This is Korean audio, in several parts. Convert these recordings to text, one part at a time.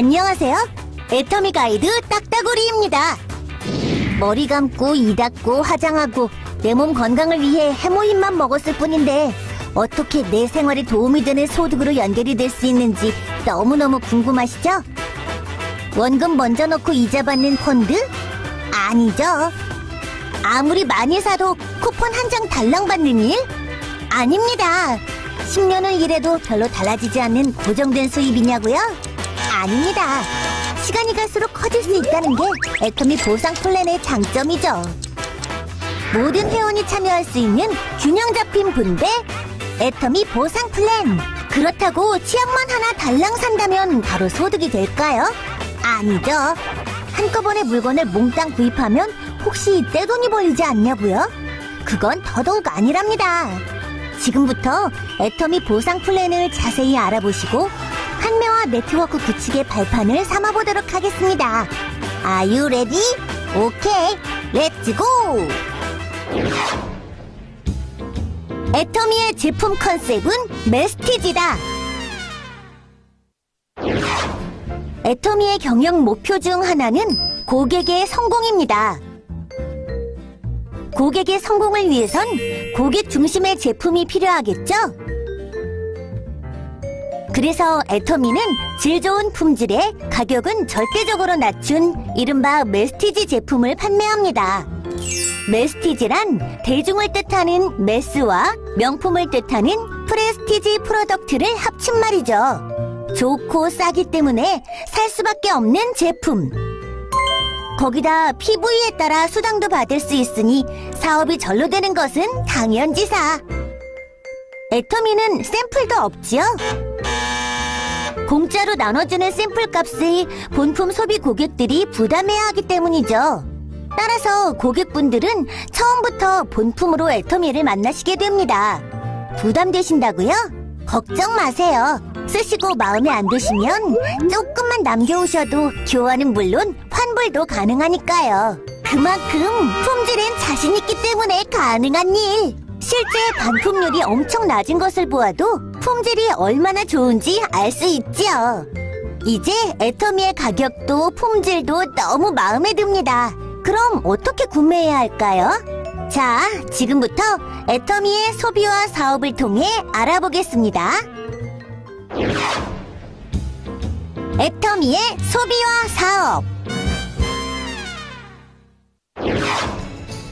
안녕하세요. 애터미 가이드 딱따구리입니다. 머리 감고 이 닦고 화장하고 내 몸 건강을 위해 해모힘만 먹었을 뿐인데 어떻게 내 생활에 도움이 되는 소득으로 연결이 될 수 있는지 너무너무 궁금하시죠? 원금 먼저 넣고 이자 받는 펀드? 아니죠. 아무리 많이 사도 쿠폰 한 장 달랑 받는 일? 아닙니다. 10년을 일해도 별로 달라지지 않는 고정된 수입이냐고요? 아닙니다. 시간이 갈수록 커질 수 있다는 게 애터미 보상 플랜의 장점이죠. 모든 회원이 참여할 수 있는 균형 잡힌 분배 애터미 보상 플랜. 그렇다고 치약만 하나 달랑 산다면 바로 소득이 될까요? 아니죠. 한꺼번에 물건을 몽땅 구입하면 혹시 떼돈이 벌리지 않냐고요? 그건 더더욱 아니랍니다. 지금부터 애터미 보상 플랜을 자세히 알아보시고 판매와 네트워크 구축의 발판을 삼아보도록 하겠습니다. Are you ready? 오케이, 렛츠 고! 애터미의 제품 컨셉은 메스티지다. 애터미의 경영 목표 중 하나는 고객의 성공입니다. 고객의 성공을 위해선 고객 중심의 제품이 필요하겠죠? 그래서 애터미는 질 좋은 품질에 가격은 절대적으로 낮춘 이른바 메스티지 제품을 판매합니다. 메스티지란 대중을 뜻하는 메스와 명품을 뜻하는 프레스티지 프로덕트를 합친 말이죠. 좋고 싸기 때문에 살 수밖에 없는 제품. 거기다 PV에 따라 수당도 받을 수 있으니 사업이 절로 되는 것은 당연지사. 애터미는 샘플도 없지요? 공짜로 나눠주는 샘플 값을 본품 소비 고객들이 부담해야 하기 때문이죠. 따라서 고객분들은 처음부터 본품으로 애터미를 만나시게 됩니다. 부담되신다고요? 걱정 마세요. 쓰시고 마음에 안 드시면 조금만 남겨오셔도 교환은 물론 환불도 가능하니까요. 그만큼 품질엔 자신 있기 때문에 가능한 일. 실제 반품률이 엄청 낮은 것을 보아도 품질이 얼마나 좋은지 알 수 있지요. 이제 애터미의 가격도 품질도 너무 마음에 듭니다. 그럼 어떻게 구매해야 할까요? 자, 지금부터 애터미의 소비와 사업을 통해 알아보겠습니다. 애터미의 소비와 사업.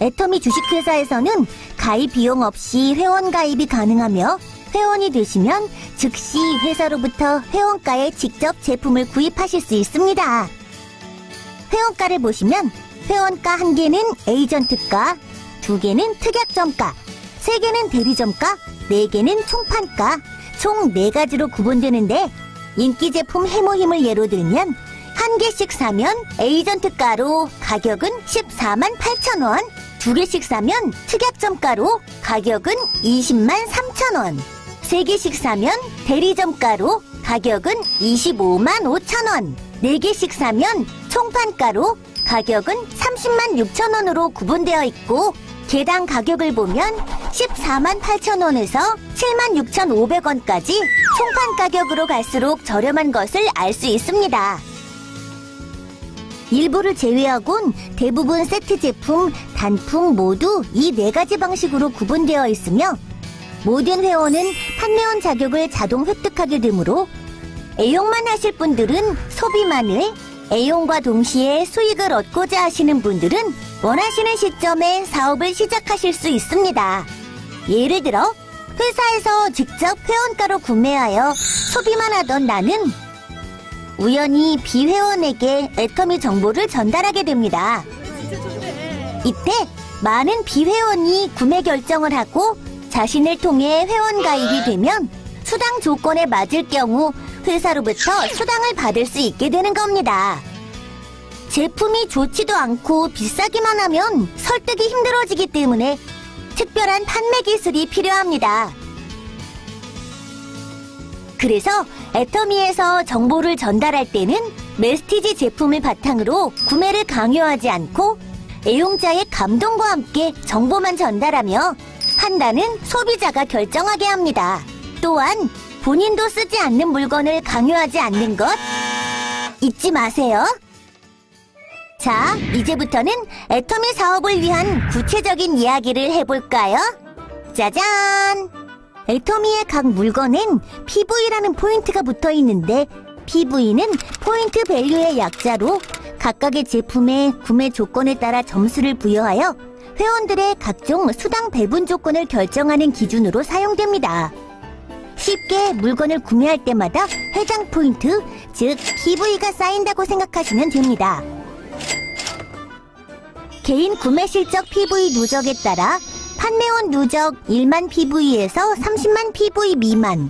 애터미 주식회사에서는 가입 비용 없이 회원 가입이 가능하며 회원이 되시면 즉시 회사로부터 회원가에 직접 제품을 구입하실 수 있습니다. 회원가를 보시면 회원가 1개는 에이전트가, 2개는 특약점가, 3개는 대리점가, 4개는 총판가, 총 4가지로 구분되는데 인기 제품 해모힘을 예로 들면 1개씩 사면 에이전트가로 가격은 14만 8천 원, 2개씩 사면 특약점가로 가격은 20만 3천 원, 3개씩 사면 대리점가로 가격은 25만 5천 원, 4개씩 사면 총판가로 가격은 30만 6천 원으로 구분되어 있고 개당 가격을 보면 14만 8천 원에서 7만 6,500원까지 총판 가격으로 갈수록 저렴한 것을 알 수 있습니다. 일부를 제외하곤 대부분 세트 제품, 단품 모두 이 4가지 방식으로 구분되어 있으며 모든 회원은 판매원 자격을 자동 획득하게 되므로 애용만 하실 분들은 소비만을, 애용과 동시에 수익을 얻고자 하시는 분들은 원하시는 시점에 사업을 시작하실 수 있습니다. 예를 들어 회사에서 직접 회원가로 구매하여 소비만 하던 나는 우연히 비회원에게 애터미 정보를 전달하게 됩니다. 이때 많은 비회원이 구매 결정을 하고 자신을 통해 회원 가입이 되면 수당 조건에 맞을 경우 회사로부터 수당을 받을 수 있게 되는 겁니다. 제품이 좋지도 않고 비싸기만 하면 설득이 힘들어지기 때문에 특별한 판매 기술이 필요합니다. 그래서 애터미에서 정보를 전달할 때는 메스티지 제품을 바탕으로 구매를 강요하지 않고 애용자의 감동과 함께 정보만 전달하며 판단은 소비자가 결정하게 합니다. 또한 본인도 쓰지 않는 물건을 강요하지 않는 것, 잊지 마세요. 자, 이제부터는 애터미 사업을 위한 구체적인 이야기를 해볼까요? 짜잔! 애터미의 각 물건엔 PV라는 포인트가 붙어 있는데, PV는 포인트 밸류의 약자로 각각의 제품의 구매 조건에 따라 점수를 부여하여 회원들의 각종 수당 배분 조건을 결정하는 기준으로 사용됩니다. 쉽게 물건을 구매할 때마다 해당 포인트, 즉 PV가 쌓인다고 생각하시면 됩니다. 개인 구매 실적 PV 누적에 따라 판매원 누적 1만 PV에서 30만 PV 미만,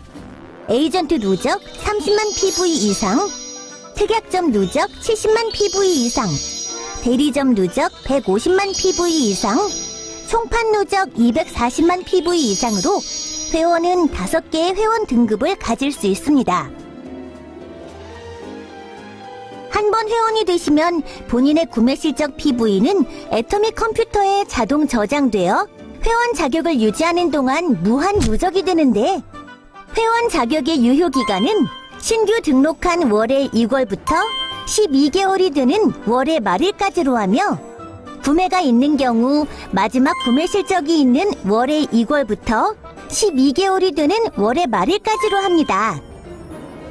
에이전트 누적 30만 PV 이상, 특약점 누적 70만 PV 이상, 대리점 누적 150만 PV 이상, 총판 누적 240만 PV 이상으로 회원은 5개의 회원 등급을 가질 수 있습니다. 한 번 회원이 되시면 본인의 구매 실적 PV는 애터미 컴퓨터에 자동 저장되어 회원 자격을 유지하는 동안 무한 누적이 되는데, 회원 자격의 유효기간은 신규 등록한 월의 2월부터 12개월이 되는 월의 말일까지로 하며, 구매가 있는 경우 마지막 구매 실적이 있는 월의 2월부터 12개월이 되는 월의 말일까지로 합니다.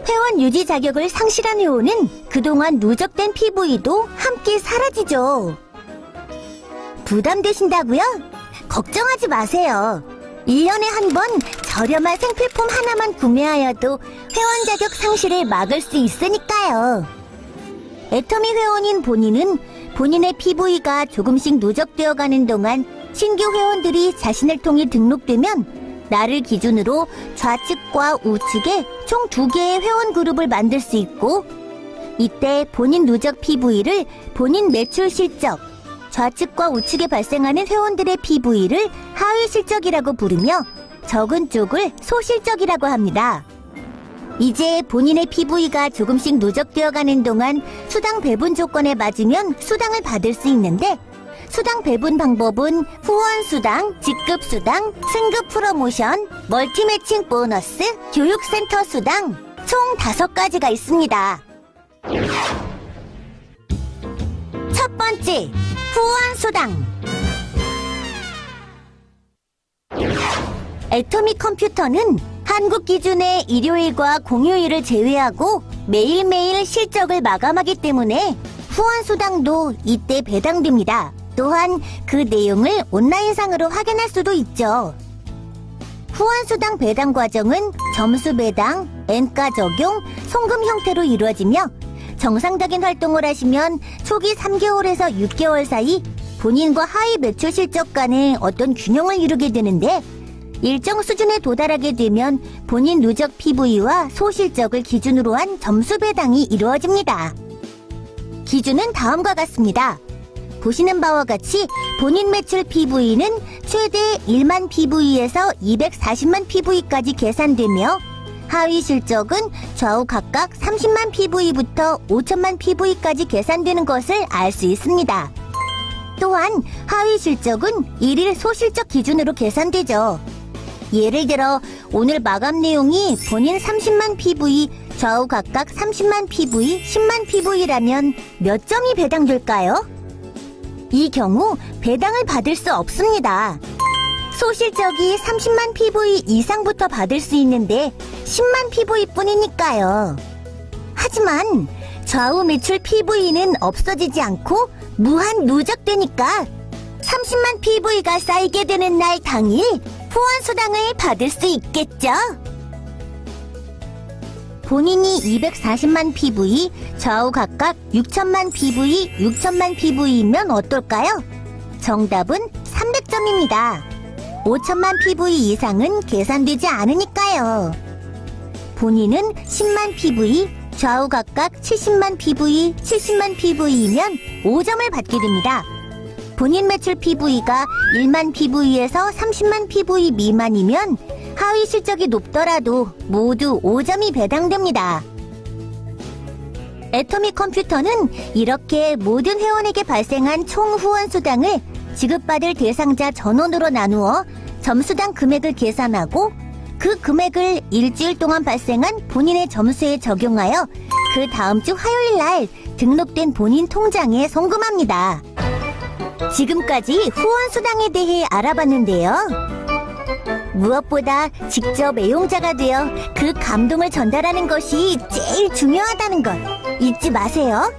회원 유지 자격을 상실한 회원은 그동안 누적된 PV도 함께 사라지죠. 부담되신다고요? 걱정하지 마세요. 1년에 한 번 저렴한 생필품 하나만 구매하여도 회원 자격 상실을 막을 수 있으니까요. 애터미 회원인 본인은 본인의 PV가 조금씩 누적되어 가는 동안 신규 회원들이 자신을 통해 등록되면 나를 기준으로 좌측과 우측에 총 2개의 회원 그룹을 만들 수 있고, 이때 본인 누적 PV를 본인 매출 실적, 좌측과 우측에 발생하는 회원들의 PV를 하위 실적이라고 부르며 적은 쪽을 소실적이라고 합니다. 이제 본인의 PV가 조금씩 누적되어 가는 동안 수당 배분 조건에 맞으면 수당을 받을 수 있는데, 수당 배분 방법은 후원수당, 직급수당, 승급 프로모션, 멀티매칭 보너스, 교육센터 수당, 총 5가지가 있습니다. 첫 번째, 후원수당. 애터미 컴퓨터는 한국 기준의 일요일과 공휴일을 제외하고 매일매일 실적을 마감하기 때문에 후원수당도 이때 배당됩니다. 또한 그 내용을 온라인상으로 확인할 수도 있죠. 후원수당 배당 과정은 점수 배당, N가 적용, 송금 형태로 이루어지며, 정상적인 활동을 하시면 초기 3개월에서 6개월 사이 본인과 하위 매출 실적 간의 어떤 균형을 이루게 되는데, 일정 수준에 도달하게 되면 본인 누적 PV와 소실적을 기준으로 한 점수 배당이 이루어집니다. 기준은 다음과 같습니다. 보시는 바와 같이 본인 매출 PV는 최대 1만 PV에서 240만 PV까지 계산되며, 하위 실적은 좌우 각각 30만 PV부터 5천만 PV까지 계산되는 것을 알 수 있습니다. 또한 하위 실적은 1일 소실적 기준으로 계산되죠. 예를 들어 오늘 마감 내용이 본인 30만 PV, 좌우 각각 30만 PV, 10만 PV라면 몇 점이 배당될까요? 이 경우 배당을 받을 수 없습니다. 소실적이 30만 PV 이상부터 받을 수 있는데 10만 PV 뿐이니까요. 하지만 좌우 매출 PV는 없어지지 않고 무한 누적되니까 30만 PV가 쌓이게 되는 날 당일 후원수당을 받을 수 있겠죠? 본인이 240만 PV, 좌우 각각 6천만 PV, 6천만 PV이면 어떨까요? 정답은 300점입니다. 5천만 PV 이상은 계산되지 않으니까요. 본인은 10만 PV, 좌우 각각 70만 PV, 70만 PV이면 5점을 받게 됩니다. 본인 매출 PV가 1만 PV에서 30만 PV 미만이면 하위 실적이 높더라도 모두 5점이 배당됩니다. 애터미 컴퓨터는 이렇게 모든 회원에게 발생한 총 후원 수당을 지급받을 대상자 전원으로 나누어 점수당 금액을 계산하고, 그 금액을 일주일 동안 발생한 본인의 점수에 적용하여 그 다음 주 화요일 날 등록된 본인 통장에 송금합니다. 지금까지 후원 수당에 대해 알아봤는데요. 무엇보다 직접 애용자가 되어 그 감동을 전달하는 것이 제일 중요하다는 것 잊지 마세요.